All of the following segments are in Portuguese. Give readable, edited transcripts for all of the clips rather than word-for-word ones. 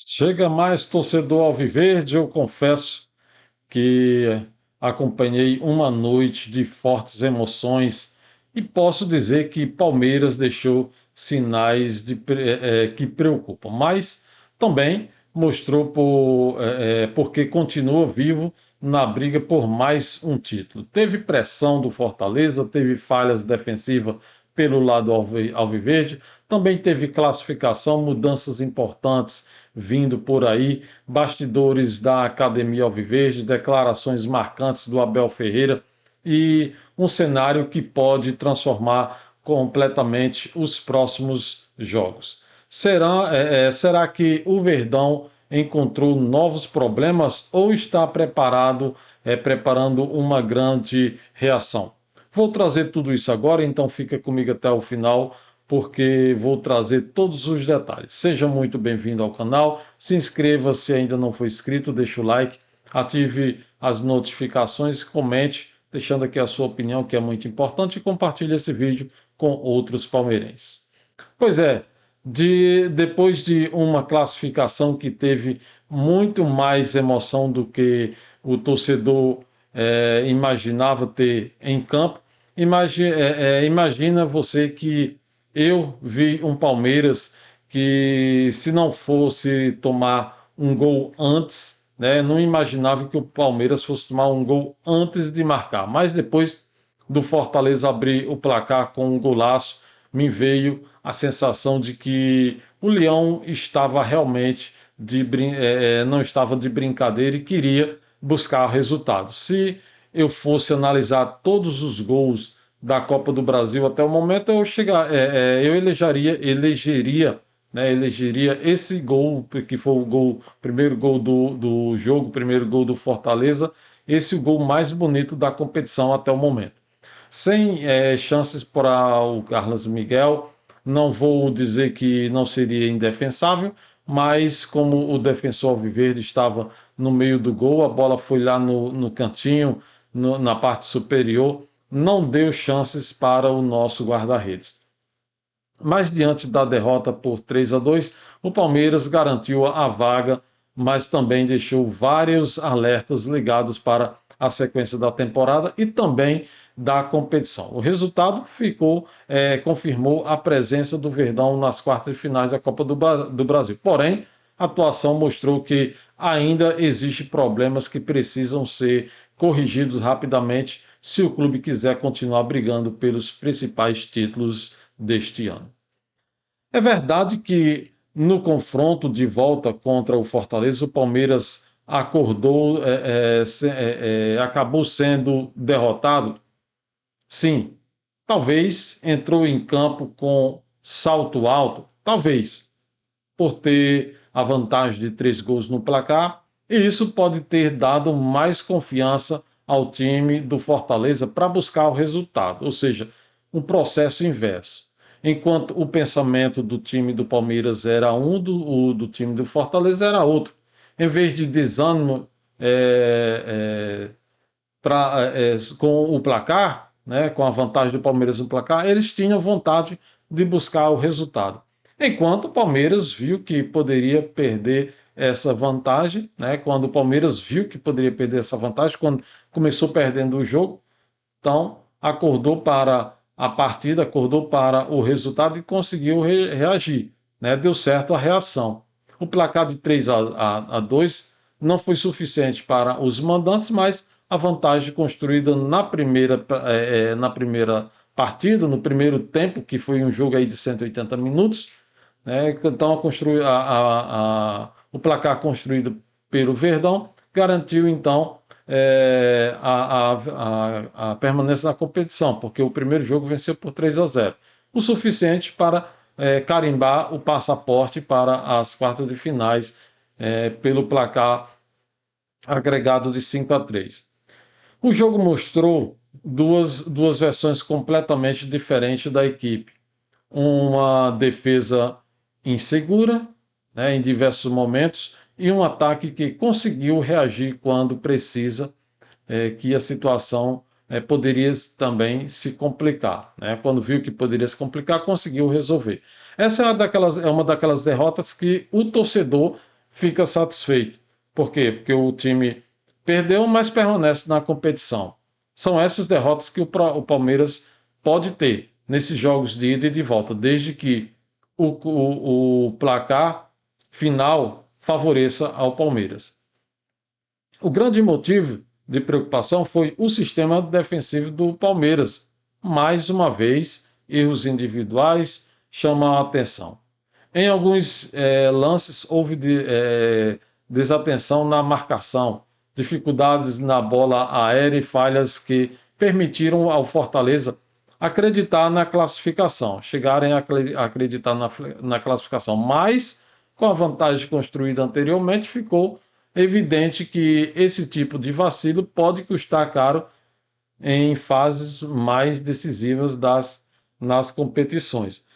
Chega mais, torcedor alviverde, eu confesso que acompanhei uma noite de fortes emoções e posso dizer que Palmeiras deixou sinais que preocupam, mas também mostrou porque continua vivo na briga por mais um título. Teve pressão do Fortaleza, teve falhas defensivas pelo lado alviverde, também teve classificação, mudanças importantes vindo por aí, bastidores da Academia Alviverde, declarações marcantes do Abel Ferreira e um cenário que pode transformar completamente os próximos jogos. Será que o Verdão encontrou novos problemas ou está preparando uma grande reação? Vou trazer tudo isso agora, então fica comigo até o final, porque vou trazer todos os detalhes. Seja muito bem-vindo ao canal, se inscreva se ainda não for inscrito, deixa o like, ative as notificações, comente, deixando aqui a sua opinião, que é muito importante, e compartilhe esse vídeo com outros palmeirenses. Pois é, depois de uma classificação que teve muito mais emoção do que o torcedor imaginava ter em campo, imagina você que eu vi um Palmeiras que, se não fosse tomar um gol antes, né, não imaginava que o Palmeiras fosse tomar um gol antes de marcar, mas depois do Fortaleza abrir o placar com um golaço, me veio a sensação de que o Leão estava realmente não estava de brincadeira e queria buscar resultados. Se eu fosse analisar todos os gols da Copa do Brasil até o momento, eu elegeria esse gol, que foi primeiro gol do jogo, primeiro gol do Fortaleza, esse o gol mais bonito da competição até o momento. Sem chances para o Carlos Miguel, não vou dizer que não seria indefensável, mas como o defensor alviverde estava no meio do gol, a bola foi lá no cantinho, na parte superior, não deu chances para o nosso guarda-redes. Mas diante da derrota por 3-2, o Palmeiras garantiu a vaga, mas também deixou vários alertas ligados para a sequência da temporada e também da competição. O resultado confirmou a presença do Verdão nas quartas de finais da Copa do Brasil. Porém, a atuação mostrou que ainda existem problemas que precisam ser corrigidos rapidamente se o clube quiser continuar brigando pelos principais títulos deste ano. É verdade que no confronto de volta contra o Fortaleza, o Palmeiras acabou sendo derrotado. Sim, talvez entrou em campo com salto alto, talvez, por ter a vantagem de 3 gols no placar, e isso pode ter dado mais confiança ao time do Fortaleza para buscar o resultado, ou seja, um processo inverso. Enquanto o pensamento do time do Palmeiras era o do time do Fortaleza era outro. Em vez de desânimo com o placar, né, com a vantagem do Palmeiras no placar, eles tinham vontade de buscar o resultado. Enquanto o Palmeiras viu que poderia perder essa vantagem, né, quando o Palmeiras viu que poderia perder essa vantagem, quando começou perdendo o jogo, então acordou para a partida, acordou para o resultado e conseguiu reagir. Né, deu certo a reação. O placar de 3-2 não foi suficiente para os mandantes, mas a vantagem construída na primeira partida, no primeiro tempo, que foi um jogo aí de 180 minutos, né? Então o placar construído pelo Verdão garantiu então a permanência na competição, porque o primeiro jogo venceu por 3-0, o suficiente para carimbar o passaporte para as quartas de finais pelo placar agregado de 5-3. O jogo mostrou duas versões completamente diferentes da equipe. Uma defesa insegura, né, em diversos momentos, e um ataque que conseguiu reagir quando precisa, que a situação poderia também se complicar. Né? Quando viu que poderia se complicar, conseguiu resolver. Essa é uma daquelas derrotas que o torcedor fica satisfeito. Por quê? Porque o time perdeu, mas permanece na competição. São essas derrotas que o Palmeiras pode ter nesses jogos de ida e de volta, desde que o placar final favoreça ao Palmeiras. O grande motivo de preocupação foi o sistema defensivo do Palmeiras. Mais uma vez, erros individuais chamam a atenção. Em alguns lances, houve desatenção na marcação, dificuldades na bola aérea e falhas que permitiram ao Fortaleza acreditar na classificação, chegarem a acreditar na classificação. Mas, com a vantagem construída anteriormente, ficou evidente que esse tipo de vacilo pode custar caro em fases mais decisivas nas competições.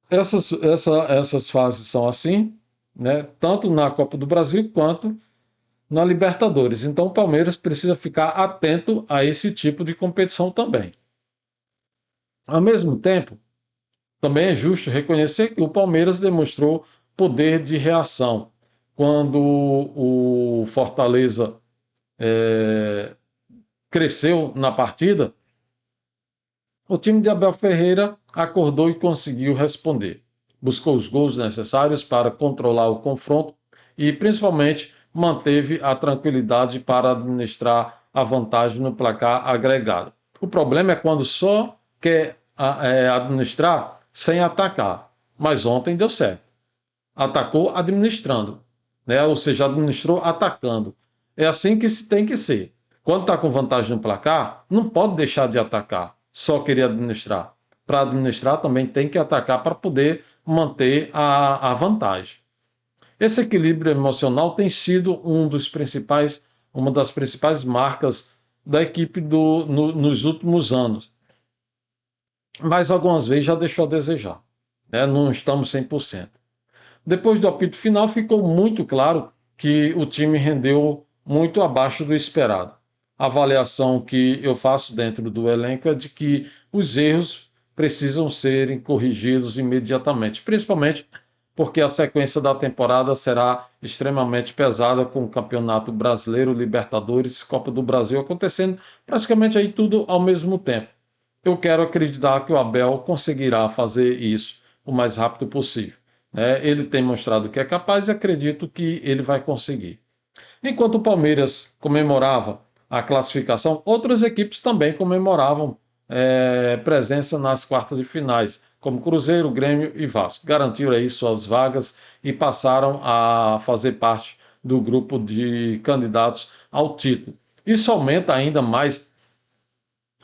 Essas fases são assim, né? Tanto na Copa do Brasil quanto na Libertadores. Então o Palmeiras precisa ficar atento a esse tipo de competição também. Ao mesmo tempo, também é justo reconhecer que o Palmeiras demonstrou poder de reação. Quando o Fortaleza cresceu na partida, o time de Abel Ferreira acordou e conseguiu responder. Buscou os gols necessários para controlar o confronto e, principalmente, manteve a tranquilidade para administrar a vantagem no placar agregado. O problema é quando só quer administrar sem atacar. Mas ontem deu certo. Atacou administrando, né? Ou seja, administrou atacando. É assim que se tem que ser. Quando está com vantagem no placar, não pode deixar de atacar, só querer administrar. Para administrar também tem que atacar para poder manter a vantagem. Esse equilíbrio emocional tem sido uma das principais marcas da equipe nos últimos anos. Mas algumas vezes já deixou a desejar, né? Não estamos 100%. Depois do apito final, ficou muito claro que o time rendeu muito abaixo do esperado. A avaliação que eu faço dentro do elenco é de que os erros precisam serem corrigidos imediatamente, principalmente porque a sequência da temporada será extremamente pesada, com o Campeonato Brasileiro, Libertadores, Copa do Brasil acontecendo praticamente aí tudo ao mesmo tempo. Eu quero acreditar que o Abel conseguirá fazer isso o mais rápido possível. Ele tem mostrado que é capaz e acredito que ele vai conseguir. Enquanto o Palmeiras comemorava a classificação, outras equipes também comemoravam presença nas quartas de finais, como Cruzeiro, Grêmio e Vasco. Garantiram aí suas vagas e passaram a fazer parte do grupo de candidatos ao título. Isso aumenta ainda mais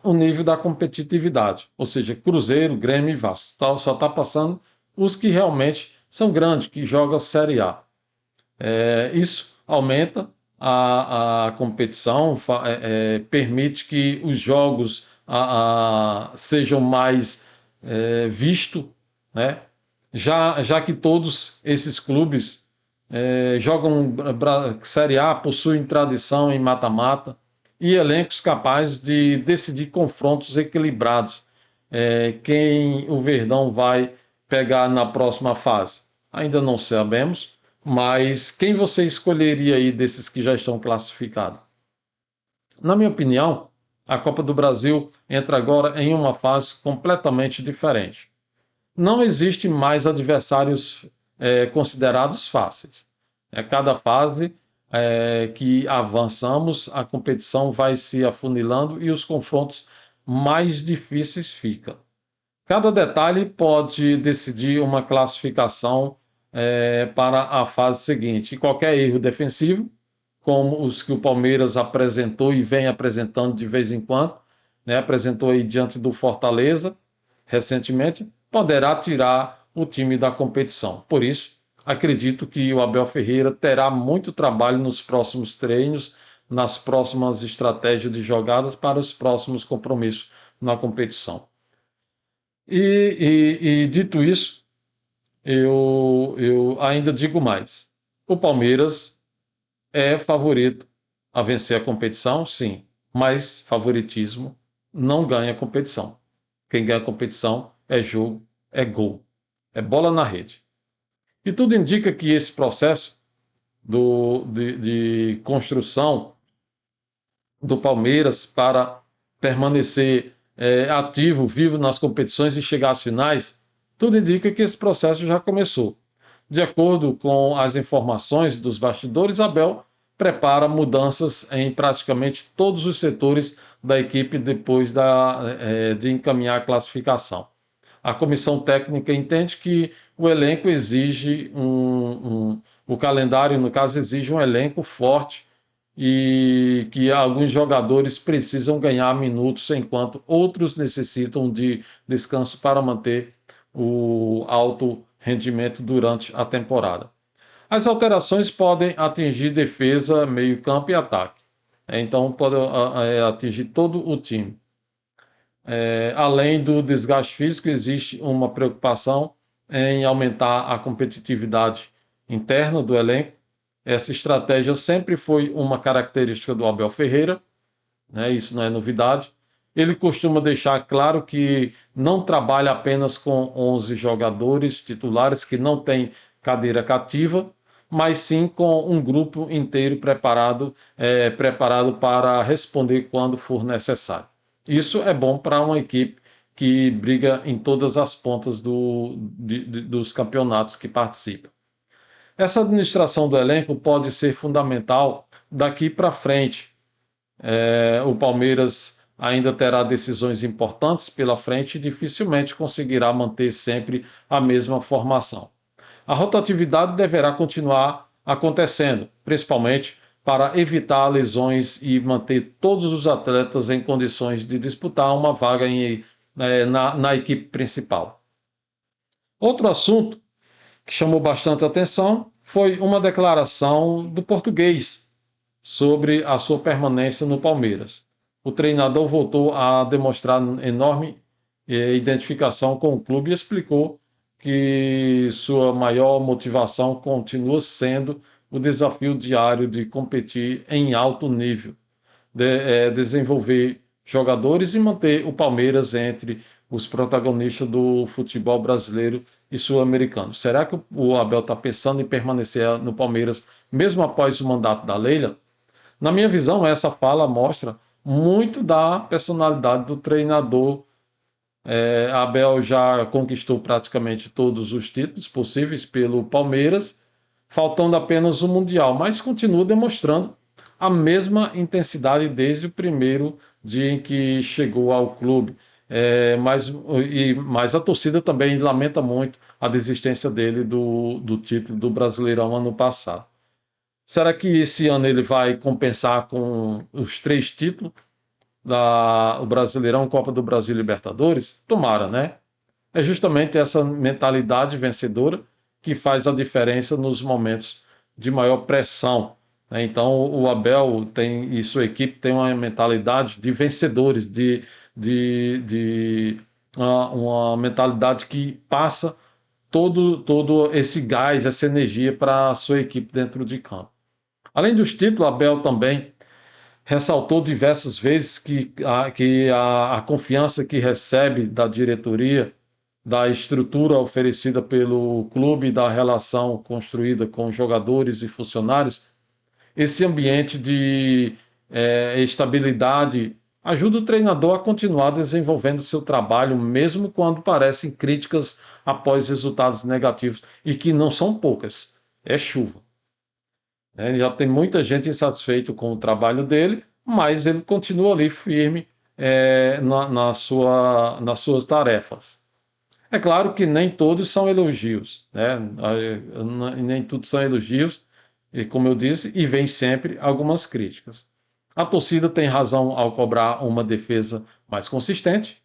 o nível da competitividade, ou seja, Cruzeiro, Grêmio e Vasco. Só está passando os que realmente são grandes, que jogam Série A. Isso aumenta a competição, permite que os jogos sejam mais vistos, né? Já que todos esses clubes jogam Série A, possuem tradição em mata-mata e elencos capazes de decidir confrontos equilibrados. Quem o Verdão vai pegar na próxima fase? Ainda não sabemos, mas quem você escolheria aí desses que já estão classificados? Na minha opinião, a Copa do Brasil entra agora em uma fase completamente diferente. Não existe mais adversários considerados fáceis. Cada fase que avançamos, a competição vai se afunilando e os confrontos mais difíceis ficam. Cada detalhe pode decidir uma classificação para a fase seguinte. E qualquer erro defensivo, como os que o Palmeiras apresentou e vem apresentando de vez em quando, né? Apresentou aí diante do Fortaleza recentemente, poderá tirar o time da competição. Por isso, acredito que o Abel Ferreira terá muito trabalho nos próximos treinos, nas próximas estratégias de jogadas para os próximos compromissos na competição. E dito isso, eu ainda digo mais. O Palmeiras é favorito a vencer a competição, sim, mas favoritismo não ganha competição. Quem ganha competição é jogo, é gol, é bola na rede. E tudo indica que esse processo de construção do Palmeiras para permanecer ativo, vivo nas competições e chegar às finais, tudo indica que esse processo já começou. De acordo com as informações dos bastidores, Abel prepara mudanças em praticamente todos os setores da equipe depois de encaminhar a classificação. A comissão técnica entende que o elenco exige o calendário, no caso, exige um elenco forte e que alguns jogadores precisam ganhar minutos enquanto outros necessitam de descanso para manter o alto rendimento durante a temporada. As alterações podem atingir defesa, meio-campo e ataque. Então, pode atingir todo o time. Além do desgaste físico, existe uma preocupação em aumentar a competitividade interna do elenco. Essa estratégia sempre foi uma característica do Abel Ferreira, né? Isso não é novidade. Ele costuma deixar claro que não trabalha apenas com 11 jogadores titulares que não têm cadeira cativa, mas sim com um grupo inteiro preparado para responder quando for necessário. Isso é bom para uma equipe que briga em todas as pontas dos campeonatos que participa. Essa administração do elenco pode ser fundamental daqui para frente. O Palmeiras ainda terá decisões importantes pela frente e dificilmente conseguirá manter sempre a mesma formação. A rotatividade deverá continuar acontecendo, principalmente para evitar lesões e manter todos os atletas em condições de disputar uma vaga na equipe principal. Outro assunto que chamou bastante atenção foi uma declaração do português sobre a sua permanência no Palmeiras. O treinador voltou a demonstrar enorme identificação com o clube e explicou que sua maior motivação continua sendo o desafio diário de competir em alto nível, desenvolver jogadores e manter o Palmeiras entre os protagonistas do futebol brasileiro e sul-americano. Será que o Abel está pensando em permanecer no Palmeiras mesmo após o mandato da Leila? Na minha visão, essa fala mostra muito da personalidade do treinador. Abel já conquistou praticamente todos os títulos possíveis pelo Palmeiras, faltando apenas o Mundial, mas continua demonstrando a mesma intensidade desde o primeiro dia em que chegou ao clube. Mas a torcida também lamenta muito a desistência dele do título do Brasileirão ano passado. Será que esse ano ele vai compensar com os 3 títulos? O Brasileirão, Copa do Brasil e Libertadores? Tomara, né? É justamente essa mentalidade vencedora que faz a diferença nos momentos de maior pressão, né? Então, o Abel e sua equipe têm uma mentalidade de vencedores, uma mentalidade que passa todo esse gás, essa energia para a sua equipe dentro de campo. Além dos títulos, Abel também ressaltou diversas vezes que a confiança que recebe da diretoria, da estrutura oferecida pelo clube, da relação construída com jogadores e funcionários, esse ambiente de estabilidade ajuda o treinador a continuar desenvolvendo seu trabalho, mesmo quando parecem críticas após resultados negativos, e que não são poucas, é chuva. Já tem muita gente insatisfeita com o trabalho dele, mas ele continua ali firme nas suas tarefas. É claro que nem todos são elogios, né? Nem tudo são elogios, e como eu disse, e vem sempre algumas críticas. A torcida tem razão ao cobrar uma defesa mais consistente.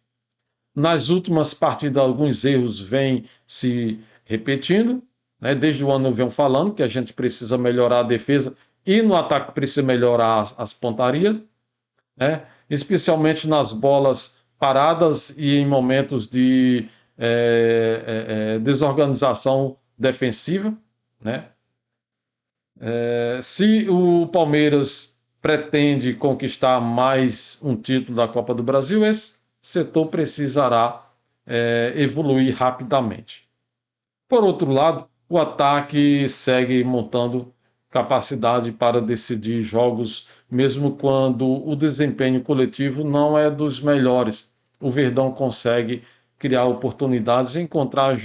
Nas últimas partidas, alguns erros vêm se repetindo, né? Desde o ano eu venho falando que a gente precisa melhorar a defesa e no ataque precisa melhorar as pontarias, né? Especialmente nas bolas paradas e em momentos de desorganização defensiva, né? Se o Palmeiras pretende conquistar mais um título da Copa do Brasil, esse setor precisará evoluir rapidamente. Por outro lado, o ataque segue montando capacidade para decidir jogos, mesmo quando o desempenho coletivo não é dos melhores. O Verdão consegue criar oportunidades e encontrar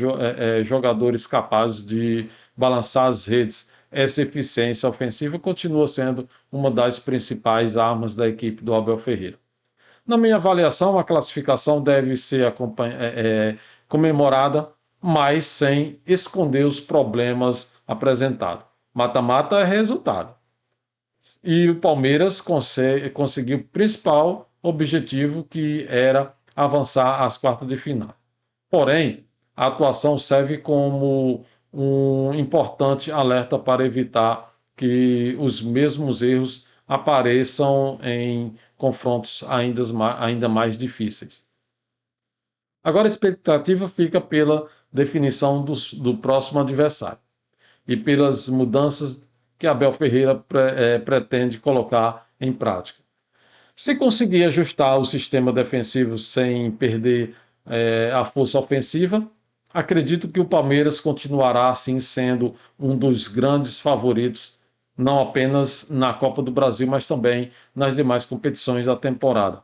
jogadores capazes de balançar as redes. Essa eficiência ofensiva continua sendo uma das principais armas da equipe do Abel Ferreira. Na minha avaliação, a classificação deve ser comemorada, mas sem esconder os problemas apresentados. Mata-mata é resultado. E o Palmeiras conseguiu o principal objetivo, que era avançar às quartas de final. Porém, a atuação serve como um importante alerta para evitar que os mesmos erros apareçam em confrontos ainda mais difíceis. Agora a expectativa fica pela definição do próximo adversário e pelas mudanças que Abel Ferreira pretende colocar em prática. Se conseguir ajustar o sistema defensivo sem perder a força ofensiva, acredito que o Palmeiras continuará assim sendo um dos grandes favoritos, não apenas na Copa do Brasil, mas também nas demais competições da temporada.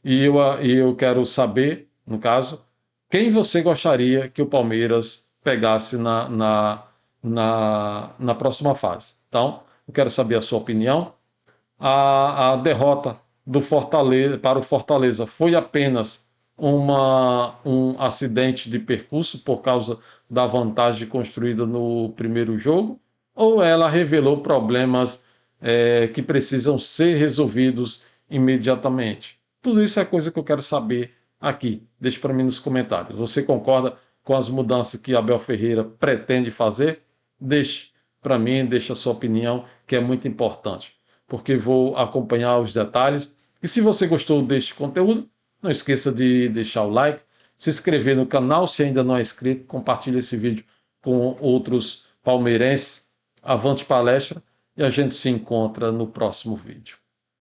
E eu quero saber, no caso, quem você gostaria que o Palmeiras pegasse na próxima fase. Então, eu quero saber a sua opinião. A derrota do Fortaleza para o Fortaleza foi apenas um acidente de percurso por causa da vantagem construída no primeiro jogo, ou ela revelou problemas que precisam ser resolvidos imediatamente? Tudo isso é coisa que eu quero saber aqui. Deixe para mim nos comentários. Você concorda com as mudanças que Abel Ferreira pretende fazer? Deixe para mim, deixe a sua opinião, que é muito importante, porque vou acompanhar os detalhes. E se você gostou deste conteúdo, não esqueça de deixar o like, se inscrever no canal se ainda não é inscrito, compartilhe esse vídeo com outros palmeirenses. Avante palestra e a gente se encontra no próximo vídeo.